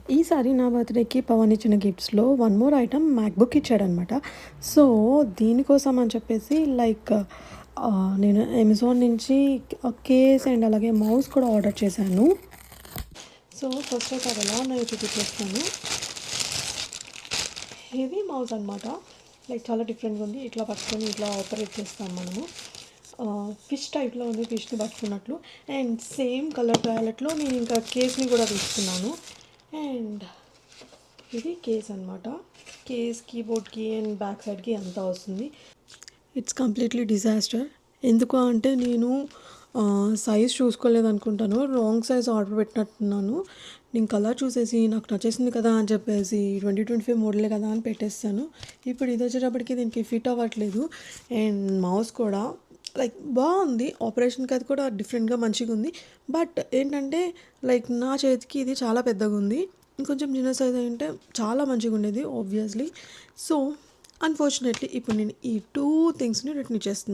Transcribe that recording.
ఈసారి నా బర్త్‌డేకి పవన్ ఇచ్చిన గిఫ్ట్స్‌లో వన్ మోర్ ఐటెమ్ మ్యాక్‌బుక్ ఇచ్చాడనమాట. సో, దీనికోసం అని చెప్పేసి నేను అమెజాన్ నుంచి కేస్ అండ్ అలాగే మౌస్ కూడా ఆర్డర్ చేశాను. సో, ఫస్ట్ అయితే అవి ఎలా ఉన్నాయో చూపించేస్తాను. హెవీ మౌస్ అనమాట. చాలా డిఫరెంట్‌గా ఉంది. ఇట్లా పట్టుకొని ఇట్లా ఆపరేట్ చేస్తాం మనము. ఫిష్ టైప్‌లో ఉంది. ఫిష్‌ని పట్టుకున్నట్లు. అండ్ సేమ్ కలర్ ప్యాలెట్‌లో నేను ఇంకా కేస్‌ని కూడా తీసుకున్నాను. అండ్ ఇది కేస్ అనమాట. కేస్, కీబోర్డ్‌కి అండ్ బ్యాక్ సైడ్‌కి అంతా వస్తుంది. It's completely disaster. ఎందుకు అంటే నేను సైజ్ చూసుకోలేదనుకుంటాను. రాంగ్ సైజ్ ఆర్డర్ పెట్టినట్టున్నాను. నేను కలర్ చూసేసి నాకు నచ్చేసింది కదా అని చెప్పేసి 2025 మోడలే కదా అని పెట్టేస్తాను. ఇప్పుడు ఇది వచ్చేటప్పటికి దీనికి ఫిట్ అవ్వట్లేదు. అండ్ మౌస్ కూడా బాగుంది. ఆపరేషన్కి అది కూడా డిఫరెంట్గా మంచిగా ఉంది. బట్ ఏంటంటే నా చేతికి ఇది చాలా పెద్దగా ఉంది. ఇంకొంచెం చిన్న సైజ్ అయింటే చాలా మంచిగా ఉండేది ఆబ్వియస్లీ. సో అన్ఫార్చునేట్లీ ఇప్పుడు నేను ఈ 2 థింగ్స్‌ని రిటర్న్ ఇచ్చేస్తున్నాను.